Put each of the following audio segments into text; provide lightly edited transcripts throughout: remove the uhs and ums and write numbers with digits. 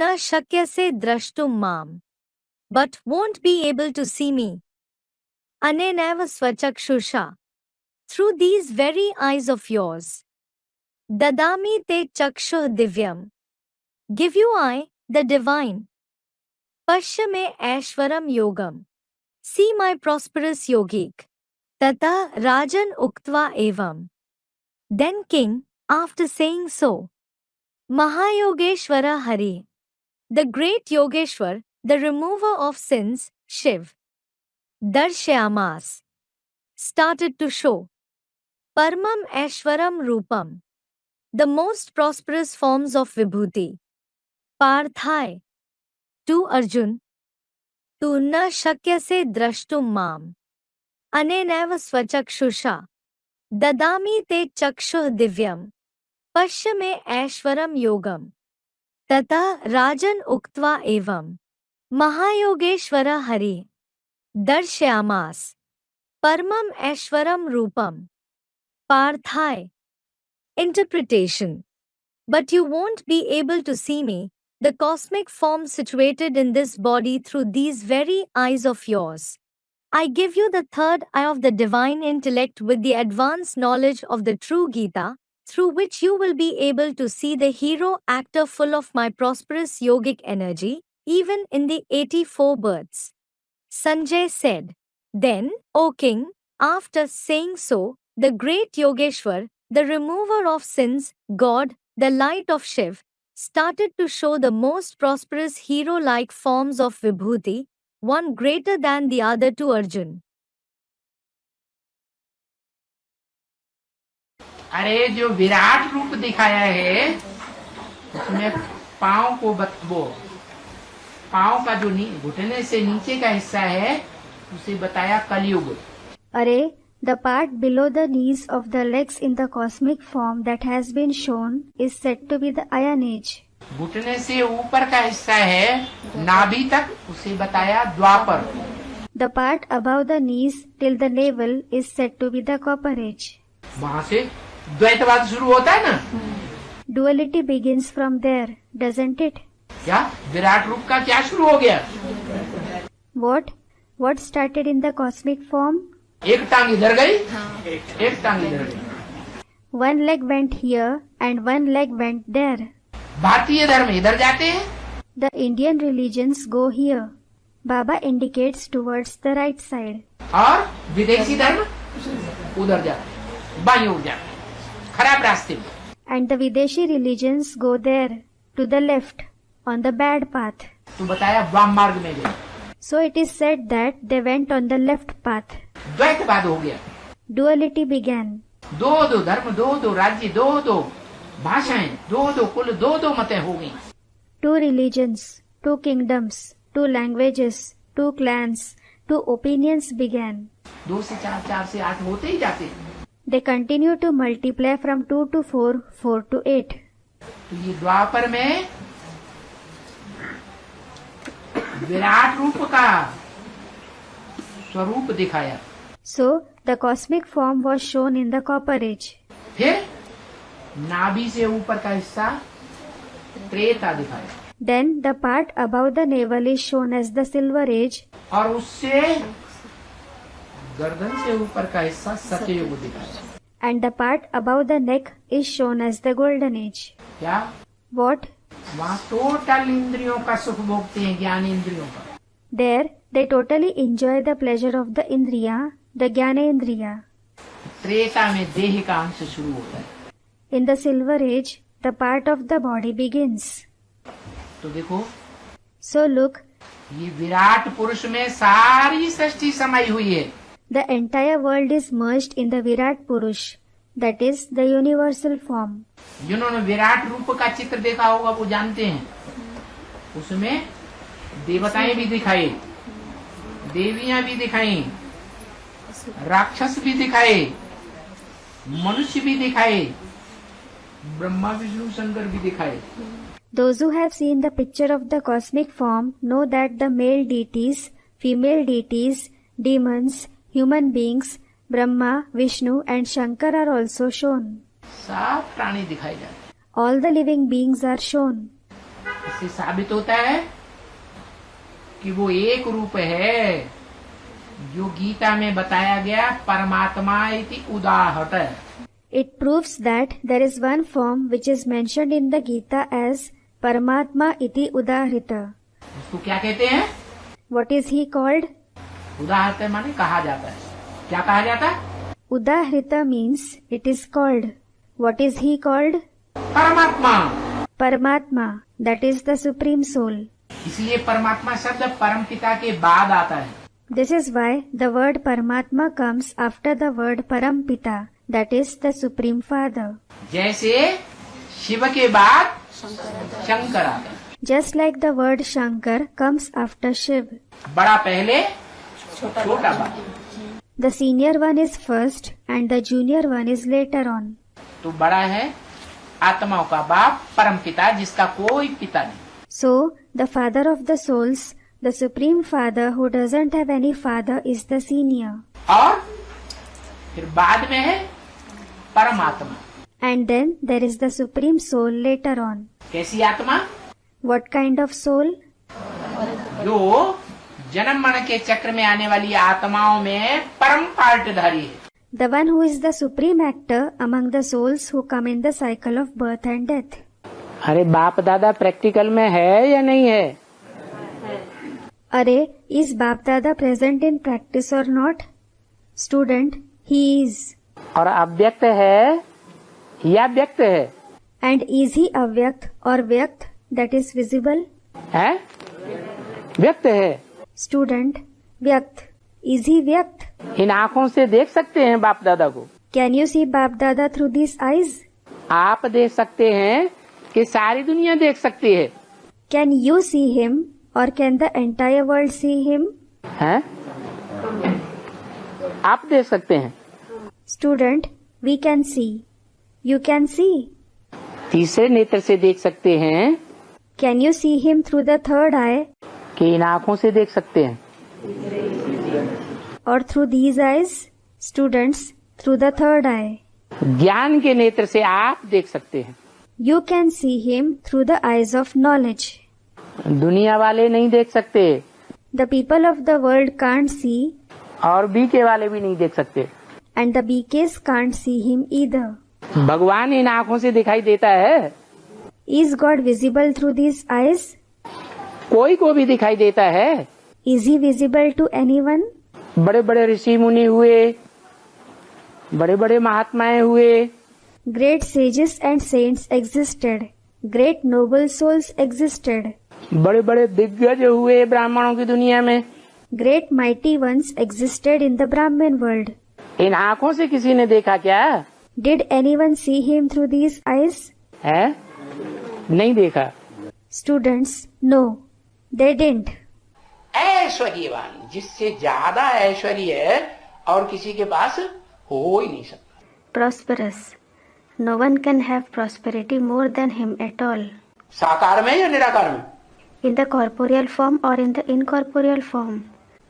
न शक्यसे द्रष्टुं माम्, but won't be able to see me. Anenaiva swachakshusha, through these very eyes of yours. Dadami te chakshuh divyam, give you I, the divine. Pashya me aishwaram yogam, see my prosperous yogic. Tata Rajan uktva evam. Then king, after saying so, Mahayogeshwara Hari, the great Yogeshwar, the remover of sins, Shiv, Darshyamas, started to show Parmam Aishwaram Rupam, the most prosperous forms of Vibhuti. Parthai, to Arjun, tu na shakyase drashtum mam, anenaiva swachakshusha, dadami te chakshuh divyam, pashya me aishwaram yogam. Tata Rajan uktva evam, Mahayogeshwara Hari, Darshyamas, Parmam Aishwaram Rupam. Parthai. Interpretation. But you won't be able to see me, the cosmic form situated in this body through these very eyes of yours. I give you the third eye of the divine intellect with the advanced knowledge of the true Gita, through which you will be able to see the hero actor full of my prosperous yogic energy, even in the 84 births. Sanjay said. Then, O king, after saying so, the great Yogeshwar, the remover of sins, God, the light of Shiv, started to show the most prosperous hero-like forms of Vibhuti, one greater than the other to Arjun. अरे जो विराट रूप दिखाया है उसमें पाँव को वो पाँव का जो घुटने से नीचे का हिस्सा है उसे बताया कलयुग. अरे the part below the knees of the legs in the cosmic form that has been shown is said to be the Iron Age. घुटने से ऊपर का हिस्सा है नाभि तक उसे बताया द्वापर. The part above the knees till the navel is said to be the Copper Age. वहाँ से द्वैतवाद शुरू होता है ना. Duality begins from there, doesn't it? क्या विराट रूप का क्या शुरू हो गया? What started in the cosmic form? एक टांग इधर गई, एक टांग इधर गई. One leg went here and one leg went there. भारतीय धर्म इधर जाते हैं. The Indian religions go here. Baba indicates towards the right side. और विदेशी धर्म उधर जाते हैं, बाईं ओर जाते हैं, खराब रास्ते में. And the Videshi religions go there, to the left, on the bad path. तो बताया वाम मार्ग में गए. So it is said that they went on the left path. द्वैतवाद हो गया. Duality began. दो धर्म, दो राज्य, दो भाषाएं, दो कुल, दो मतें हो गई. 2 religions, 2 kingdoms, 2 languages, 2 clans, 2 opinions began. 2 से 4, 4 से 8 होते ही जाते. They continue to multiply from 2 to 4, 4 to 8. तो ये द्वापर में विराट रूप का स्वरूप दिखाया. So the cosmic form was shown in the Copper Age. फिर नाभि से ऊपर का हिस्सा त्रेता दिखाया. Then the part above the navel is shown as the Silver Age. और उससे गर्दन से ऊपर का हिस्सा सतयुग दिखाया. And the part above the neck is shown as the Golden Age. क्या? What? वहाँ टोटल इंद्रियों का सुख भोगते हैं, ज्ञान इंद्रियों का. There they totally enjoy the pleasure of the Indriya, the Jnanendriya. Treta में देह का अंश शुरू होता है. In the Silver Age, the part of the body begins. तो देखो, So look, ये विराट पुरुष में सारी सृष्टि समाई हुई है. the entire world is merged in the Virat Purush, that is the universal form. जिन्होंने विराट रूप का चित्र देखा होगा वो जानते हैं. उसमें देवताएं भी दिखाई, देवियां भी दिखाई, राक्षस भी दिखाए, मनुष्य भी दिखाए, ब्रह्मा विष्णु शंकर भी दिखाए. Those who have seen the picture of the cosmic form know that the male deities, female deities, demons, human beings, Brahma, Vishnu and Shankar are also shown. सब प्राणी दिखाए जाते. All the living beings are shown. इससे साबित होता है कि वो एक रूप है जो गीता में बताया गया परमात्मा इति उदाहत। It proves that there is one form which is mentioned in the Gita as Paramatma iti Udahrita. उसको क्या कहते हैं? What is he called? उदाहत माने कहा जाता है। क्या कहा जाता है? Udahrita means it is called. What is he called? परमात्मा। Paramatma, that is the Supreme Soul. इसलिए परमात्मा शब्द परम पिता के बाद आता है। This is why the word Paramatma comes after the word Parampita, that is the Supreme Father. जैसे शिव के बाद शंकर आता है। Just like the word Shankar comes after Shiv. बड़ा पहले छोटा बाद। The senior one is first and the junior one is later on. तो बड़ा है आत्माओं का बाप परम पिता जिसका कोई पिता नहीं। So, the father of the souls, the Supreme Father who doesn't have any father is the senior. और फिर बाद में है परमात्मा। And then there is the Supreme Soul later on. कैसी आत्मा? What kind of soul? जो जन्म मरण के चक्र में आने वाली आत्माओं में परम पार्टधारी है। The one who is the supreme actor among the souls who come in the cycle of birth and death. अरे बाप दादा प्रैक्टिकल में है या नहीं है? अरे, is Bap Dada present in practice or not? Student, he is. और अव्यक्त है या व्यक्त है? And is he avyakt or vyakt, that is visible? है? व्यक्त है। Student, vyakt. Is he vyakt? इन आँखों से देख सकते हैं बाप दादा को? Can you see Bap Dada through these eyes? आप देख सकते हैं कि सारी दुनिया देख सकती है? Can you see him or can the entire world see him? हैं? आप देख सकते हैं। Student, we can see. You can see. तीसरे नेत्र से देख सकते हैं Can you see him through the third eye कि इन आँखों से देख सकते हैं? or through these eyes? Students, through the third eye. ज्ञान के नेत्र से आप देख सकते हैं। You can see him through the eyes of knowledge. दुनिया वाले नहीं देख सकते The people of the world can't see और बीके वाले भी नहीं देख सकते। and the BKs can't see him either. भगवान इन आँखों से दिखाई देता है? Is God visible through these eyes? कोई को भी दिखाई देता है? Is he visible to anyone? बड़े बड़े ऋषि मुनि हुए, बड़े बड़े महात्माएं हुए, Great sages and saints existed. Great noble souls existed. बड़े बड़े दिग्गज हुए ब्राह्मणों की दुनिया में। Great mighty ones existed in the Brahmin world. इन आँखों से किसी ने देखा क्या? Did anyone see him through these eyes? है? नहीं देखा। Students, no, they didn't. ऐश्वर्यवान जिससे ज्यादा ऐश्वर्य और किसी के पास हो ही नहीं सकता। Prosperous. No one can have prosperity more than him at all. साकार में या निराकार में? In the corporeal form or in the incorporeal form.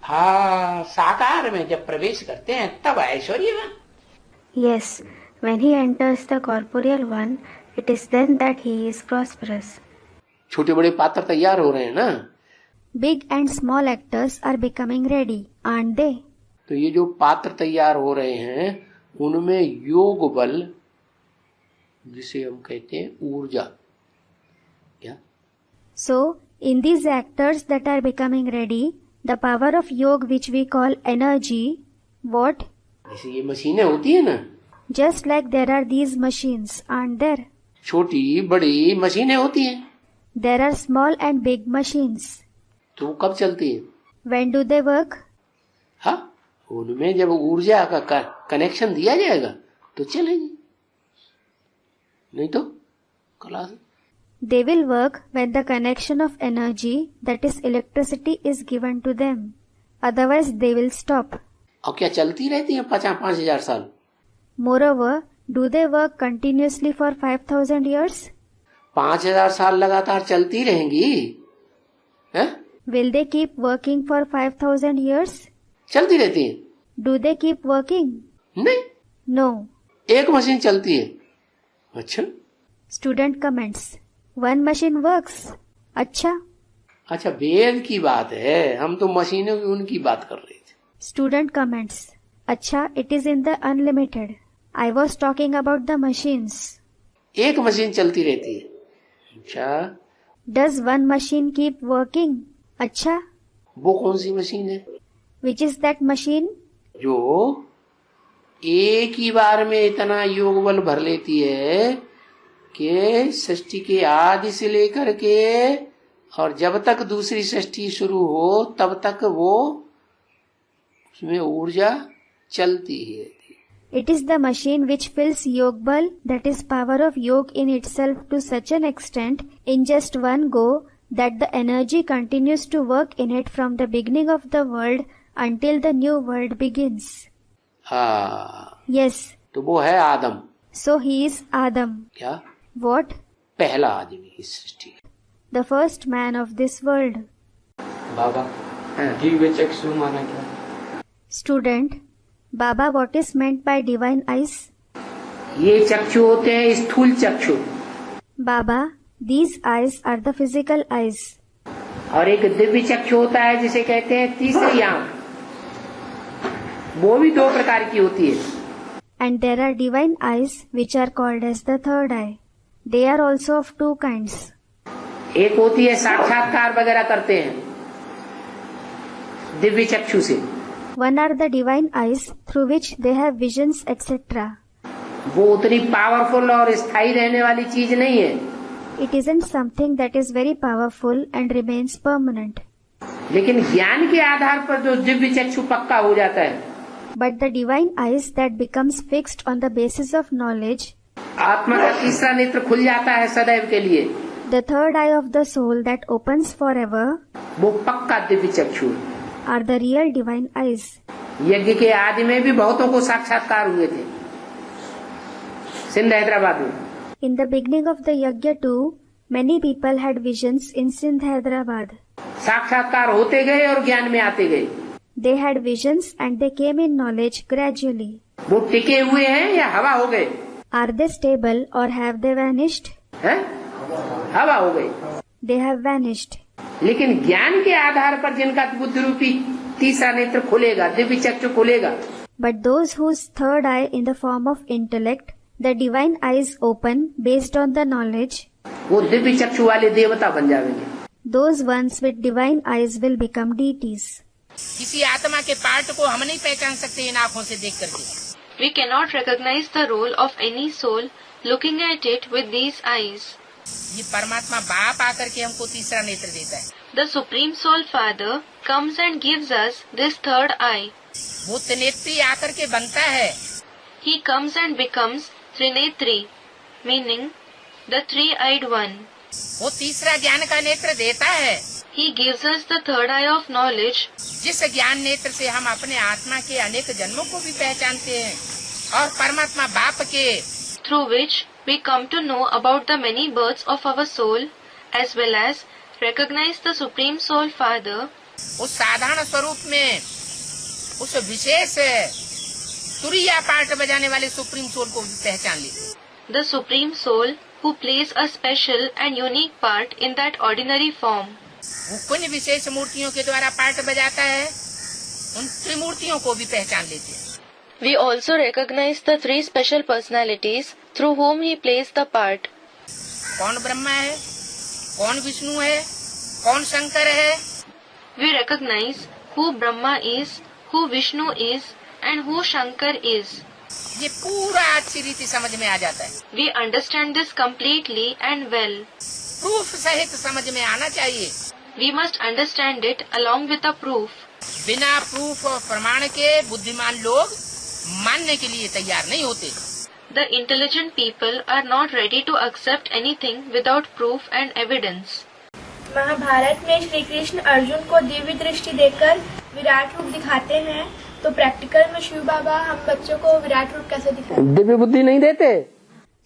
हाँ, साकार में जब प्रवेश करते हैं तब ऐश्वर्यवान। Yes, when he enters the corporeal one, it is then that he is prosperous. छोटे बड़े पात्र तैयार हो रहे हैं ना? Big and small actors are becoming ready, aren't they? तो ये जो पात्र तैयार हो रहे हैं उनमें योग बल जिसे हम कहते हैं ऊर्जा, क्या? So, in these actors that are becoming ready, the power of yoga which we call energy, what? जैसे ये मशीनें होती है ना, Just like there are these machines, aren't there? छोटी बड़ी मशीनें होती हैं, There are small and big machines. तो वो कब चलती है? When do they work? हाँ, उनमें जब ऊर्जा का कनेक्शन दिया जाएगा तो चलेगी, नहीं तो class. They will work when the connection of energy, that is electricity, is given to them. Otherwise, they will stop. और क्या चलती रहती है 5,000 साल? Moreover, do they work continuously for 5,000 years? 5,000 साल लगातार चलती रहेंगी? हैं? Will they keep working for 5,000 years? चलती रहती है? Do they keep working? नहीं, No. एक मशीन चलती है। अच्छा, Student comments. One machine works. अच्छा. अच्छा, वेद की बात है, हम तो मशीनों की उनकी बात कर रहे थे. Student comments. अच्छा, it is in the unlimited. I was talking about the machines. एक मशीन चलती रहती है. अच्छा, Does one machine keep working? अच्छा, वो कौन सी मशीन है which is that machine? जो एक ही बार में इतना योग बल भर लेती है कि सृष्टि के आदि से लेकर के और जब तक दूसरी सृष्टि शुरू हो तब तक वो उसमें ऊर्जा चलती है. It is the machine which fills yog bal, that is power of yog in itself, to such an extent in just one go that the energy continues to work in it from the beginning of the world until the new world begins. हाँ, Yes, तो वो है आदम. so he is Adam. क्या? What? पहला आदमी इस सृष्टि का. The first man of this world. बाबा दिव्य चक्षु माना क्या? Student, Baba, what is meant by divine eyes? ये चक्षु होते हैं स्थूल चक्षु, Baba, these eyes are the physical eyes. और एक दिव्य चक्षु होता है जिसे कहते हैं तीसरी आंख. वो भी दो प्रकार की होती है. And there are divine eyes which are called as the third eye. They are also of two kinds. एक होती है साक्षात्कार वगैरह करते हैं दिव्य चक्षु से. One are the divine eyes through which they have visions, etc. वो उतनी पावरफुल और स्थायी रहने वाली चीज नहीं है, It isn't something that is very powerful and remains permanent. लेकिन ज्ञान के आधार पर जो दिव्य चक्षु पक्का हो जाता है, But the divine eyes that becomes fixed on the basis of knowledge, आत्मा का तीसरा नेत्र खुल जाता है सदैव के लिए, the third eye of the soul that opens forever, वो पक्का दिव्य चक्षु है. are the real divine eyes. यज्ञ के आदि में भी बहुतों को साक्षात्कार हुए थे सिंध हैदराबाद में. In the beginning of the yajna too, many people had visions in Sindh, Hyderabad. साक्षात्कार होते गए और ज्ञान में आते गए. They had visions and they came in knowledge gradually. वो टिके हुए हैं या हवा हो गए? Are they stable or have they vanished? हैं? हवा हो गए. They have vanished. लेकिन ज्ञान के आधार पर जिनका बुद्धि रूपी तीसरा नेत्र खुलेगा, दिव्य चक्षु खुलेगा, But those whose third eye in the form of intellect, the divine eyes open based on the knowledge, वो दिव्य चक्षु वाले देवता बन जाएंगे. those ones with divine eyes will become deities. किसी आत्मा के पार्ट को हम नहीं पहचान सकते इन आँखों से देख करके. We cannot recognize the role of any soul looking at it with these eyes. ये परमात्मा बाप आकर के हमको तीसरा नेत्र देता है. The Supreme Soul Father comes and gives us this third eye. वो त्रिनेत्री आकर के बनता है. He comes and becomes Trinetri, meaning the three-eyed one. वो तीसरा ज्ञान का नेत्र देता है. He gives us the third eye of knowledge, जिस ज्ञान नेत्र से हम अपने आत्मा के अनेक जन्मों को भी पहचानते हैं और परमात्मा बाप के through which we come to know about the many births of our soul, as well as recognize the Supreme Soul Father. उस साधारण स्वरूप में उस विशेष तुरीया पार्ट बजाने वाले सुप्रीम सोल को भी पहचान लेते. The Supreme Soul who plays a special and unique part in that ordinary form. वो किन विशेष मूर्तियों के द्वारा पार्ट बजाता है, उन त्रिमूर्तियों को भी पहचान लेते हैं. We also recognize the three special personalities through whom he plays the part. कौन ब्रह्मा है, कौन विष्णु है, कौन शंकर है. We recognize who Brahma is, who Vishnu is, and who Shankar is. ये पूरा अच्छी रीति समझ में आ जाता है. We understand this completely and well. Proof सहित समझ में आना चाहिए. We must understand it along with a proof. बिना प्रूफ और प्रमाण के बुद्धिमान लोग मानने के लिए तैयार नहीं होते. The intelligent people are not ready to accept anything without proof and evidence. Mahabharat में श्री कृष्ण अर्जुन को दिव्य दृष्टि देकर विराट रूप दिखाते हैं, तो प्रैक्टिकल में शिव बाबा हम बच्चों को विराट रूप कैसे दिखाते हैं? दिव्य बुद्धि नहीं देते.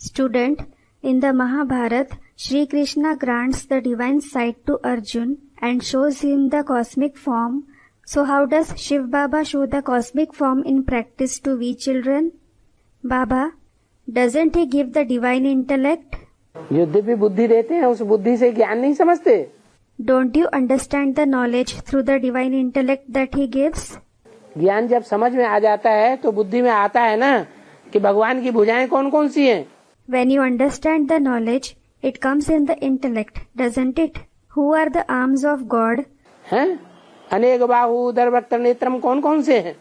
Student, in the Mahabharata, Shri Krishna grants the divine sight to Arjun and shows him the cosmic form. So how does Shiv Baba show the cosmic form in practice to we children? Baba, doesn't he give the divine intellect? जो दिव्य बुद्धि देते हैं उस बुद्धि से ज्ञान नहीं समझते. Don't you understand the knowledge through the divine intellect that he gives? ज्ञान जब समझ में आ जाता है तो बुद्धि में आता है ना कि भगवान की भुजाएं कौन कौन सी हैं। When you understand the knowledge, it comes in the intellect, doesn't it? Who are the arms of God? हैं? अनेक बाहु उदर वक्त्र नेत्रम कौन कौन से हैं?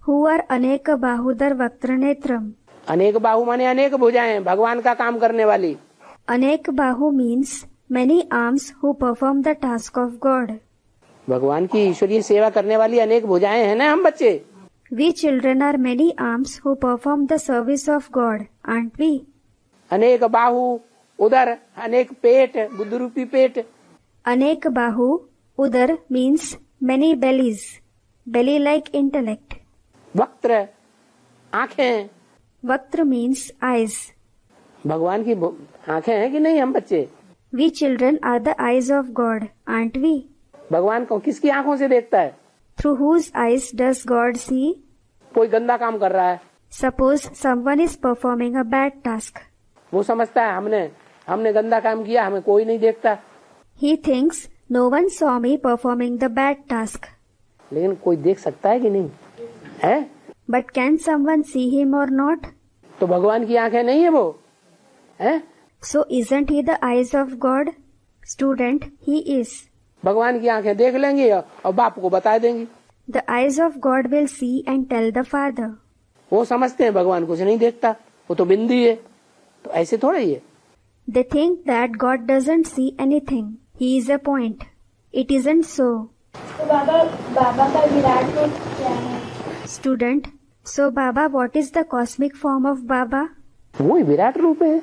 Who are Aneka Bahudar Vaktra Netram? अनेक बाहु माने अनेक भुजाएं, भगवान का काम करने वाली। Anek Bahu means many arms who perform the task of God. भगवान की ईश्वरीय सेवा करने वाली अनेक भुजाएं हैं ना हम बच्चे। We children are many arms who perform the service of God, aren't we? अनेक बाहु उदर अनेक पेट बुद्ध रूपी पेट। Anek Bahu Udar means many bellies, belly-like intellect. वक्त्र आंखें, Vaktra means eyes. भगवान की आंखें हैं कि नहीं हम बच्चे? We children are the eyes of God, aren't we? भगवान को किसकी आंखों से देखता है? Through whose eyes does God see? कोई गंदा काम कर रहा है, Suppose someone is performing a bad task. वो समझता है हमने गंदा काम किया, हमें कोई नहीं देखता। He thinks no one saw me performing the bad task. लेकिन कोई देख सकता है कि नहीं है? But can someone see him or not? तो भगवान की आंखें नहीं है वो है? So isn't he the eyes of God? Student, he is. भगवान की आंखें देख लेंगी और बाप को बता देंगी। The eyes of God will see and tell the Father. वो समझते हैं भगवान कुछ नहीं देखता, वो तो बिंदी है। तो ऐसे थोड़ा ही है। They think that God doesn't see anything. He is a point. It isn't so. तो बाबा का विराट रूप क्या है? Student, so Baba, what is the cosmic form of Baba? वो ही विराट रूप है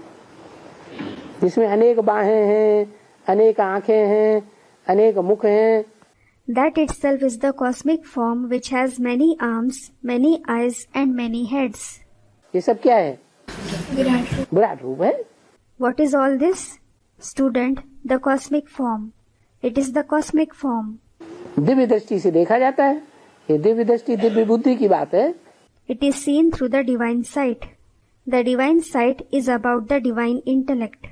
जिसमें अनेक बाहें हैं, अनेक आंखें हैं, अनेक मुख हैं। That itself is the cosmic form which has many arms, many eyes and many heads. ये सब क्या है? विराट रूप। विराट रूप है। What is all this? Student, the cosmic form. It is the cosmic form. Divya दृष्टि से देखा जाता है। ये दिव्य दृष्टि दिव्य बुद्धि की बात है। It is seen through the divine sight. The divine sight is about the divine intellect.